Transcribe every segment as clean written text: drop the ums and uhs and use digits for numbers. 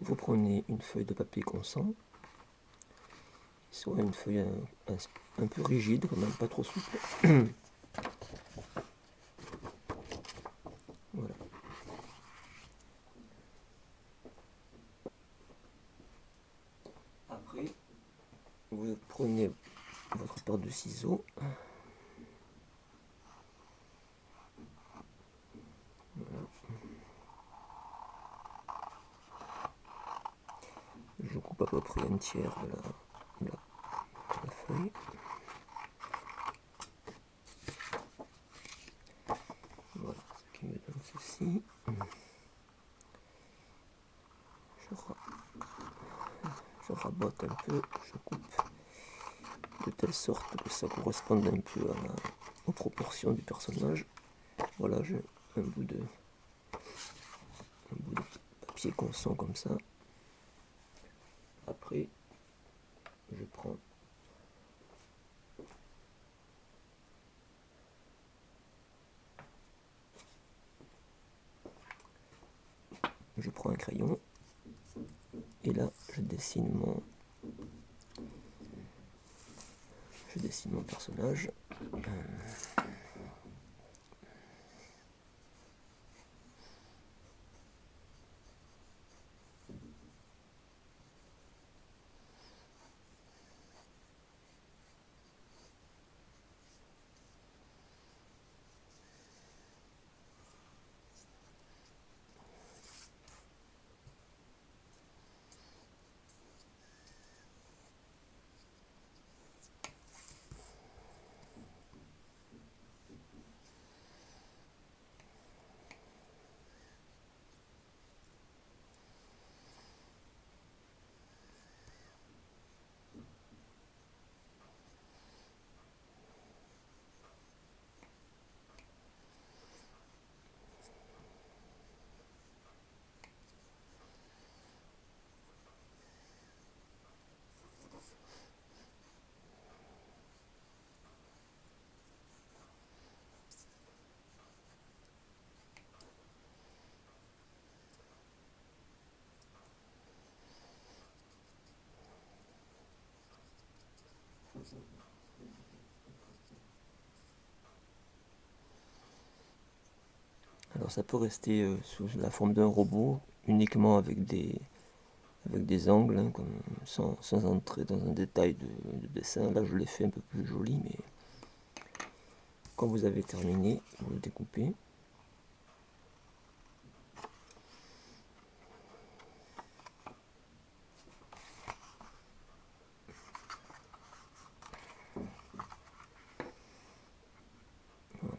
vous prenez une feuille de papier consent, soit une feuille un peu rigide, quand même pas trop souple. Voilà. Après, vous prenez votre paire de ciseaux. Voilà. Je coupe à peu près un tiers de la feuille. Voilà, ce qui me donne ceci. Je rabote un peu, je coupe de telle sorte que ça corresponde un peu aux proportions du personnage. Voilà, j'ai un bout de papier consent comme ça. Après, je prends un crayon et là je dessine mon personnage. Alors ça peut rester sous la forme d'un robot, uniquement avec des angles, hein, sans entrer dans un détail de dessin. Là je l'ai fait un peu plus joli, mais quand vous avez terminé, vous le découpez. Voilà.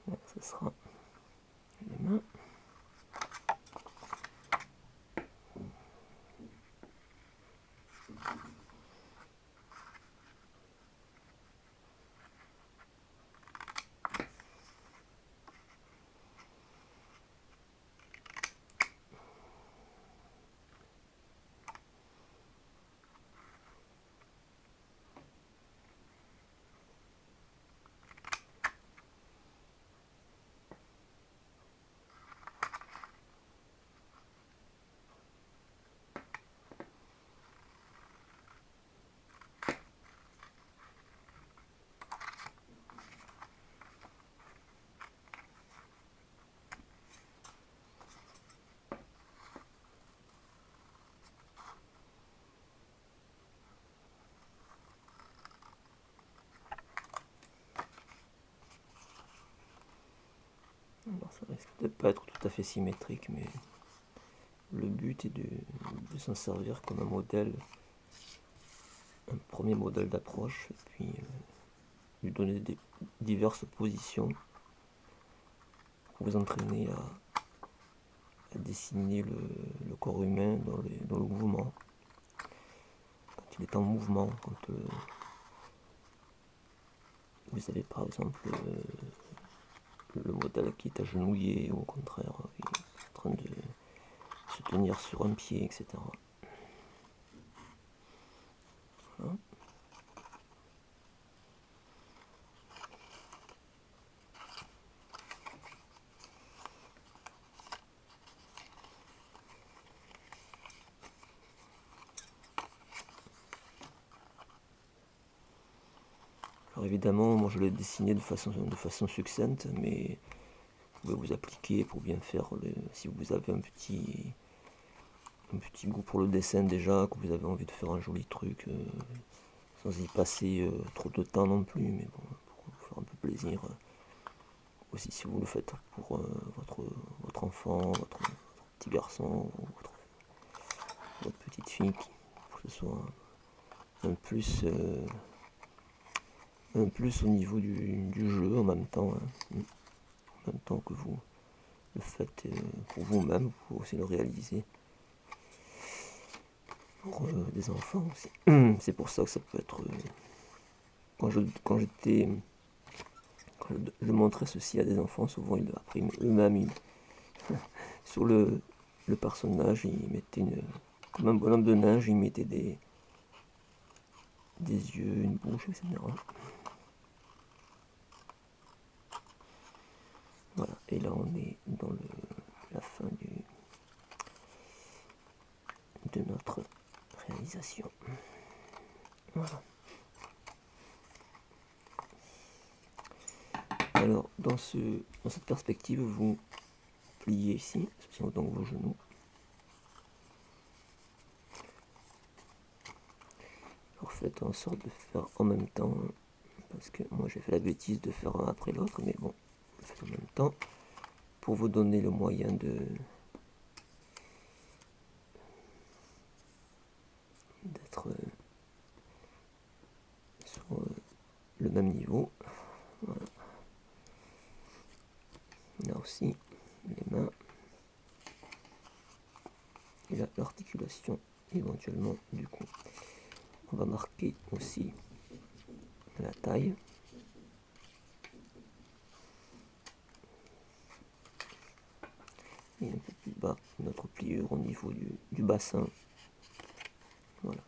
Voilà, ce sera les mains. Alors ça risque de ne pas être tout à fait symétrique, mais le but est de s'en servir comme un modèle, un premier modèle d'approche, et puis lui donner diverses positions pour vous entraîner à dessiner le corps humain dans le mouvement. Quand il est en mouvement, quand vous avez par exemple le modèle qui est agenouillé ou au contraire qui est en train de se tenir sur un pied, etc. Voilà. Alors évidemment, moi je l'ai dessiné de façon succincte, mais vous pouvez vous appliquer pour bien faire, si vous avez un petit goût pour le dessin déjà, que vous avez envie de faire un joli truc, sans y passer trop de temps non plus, mais bon, pour vous faire un peu plaisir. Aussi si vous le faites pour votre enfant, votre petit garçon, ou votre petite fille, pour que ce soit un plus au niveau du jeu en même temps, hein. En même temps que vous le faites pour vous-même, vous pouvez aussi le réaliser pour des enfants aussi. C'est pour ça que ça peut être... quand je montrais ceci à des enfants, souvent après eux-mêmes, sur le personnage, ils mettaient comme un bonhomme de neige, ils mettaient des yeux, une bouche, etc. Voilà, et là on est dans la fin de notre réalisation. Voilà. Alors dans cette perspective, vous pliez ici, ce sont donc vos genoux. Alors faites en sorte de faire en même temps, parce que moi j'ai fait la bêtise de faire un après l'autre, mais bon, vous le faites en même temps, pour vous donner le moyen d'être sur le même niveau. Voilà. Là aussi, les mains. Et là, l'articulation, éventuellement, du coup. On va marquer aussi la taille. Et un peu plus bas, notre pliure au niveau du bassin. Voilà.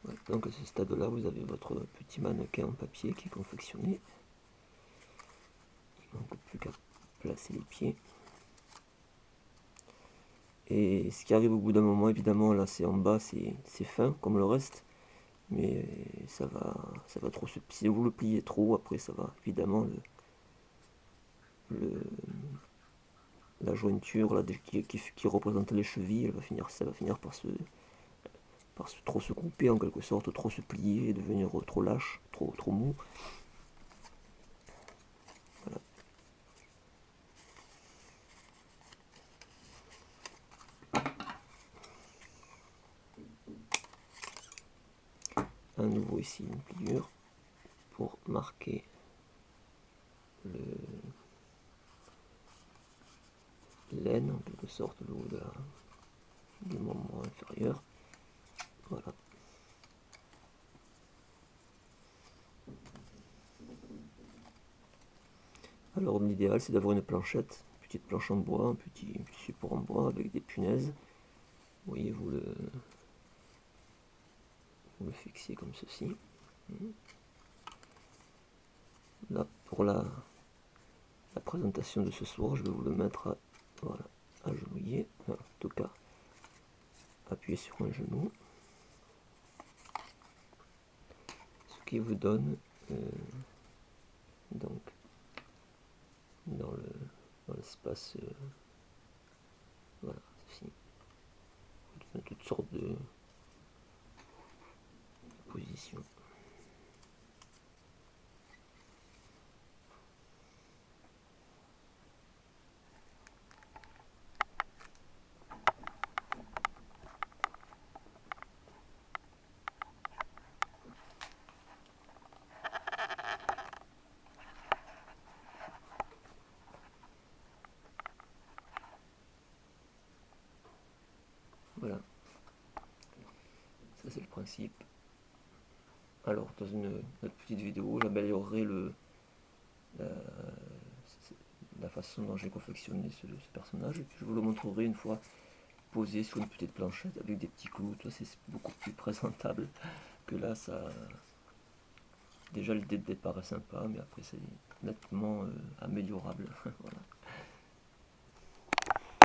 Voilà. Donc à ce stade-là, vous avez votre petit mannequin en papier qui est confectionné. Il ne manque plus qu'à placer les pieds. Et ce qui arrive au bout d'un moment, évidemment, là c'est en bas, c'est fin comme le reste. Mais ça va trop si vous le pliez trop, après ça va évidemment la jointure là, qui représente les chevilles, ça va finir par trop se couper en quelque sorte, trop se plier et devenir trop lâche, trop mou. Voilà. À nouveau ici une pliure pour marquer l'aine en quelque sorte, le haut du membre inférieur. Voilà. Alors l'idéal c'est d'avoir une planchette, une petite planche en bois, un petit support en bois avec des punaises. Vous voyez, vous le fixez comme ceci. Là, pour la présentation de ce soir, je vais vous le mettre voilà, agenouillé, en tout cas appuyé sur un genou, ce qui vous donne donc dans l'espace voilà, ceci, toutes sortes de positions. principe. Alors, dans une autre petite vidéo, j'améliorerai la façon dont j'ai confectionné ce personnage, et puis je vous le montrerai une fois posé sur une petite planchette avec des petits clous. C'est beaucoup plus présentable que là. Déjà l'idée de départ est sympa, mais après c'est nettement améliorable. Voilà.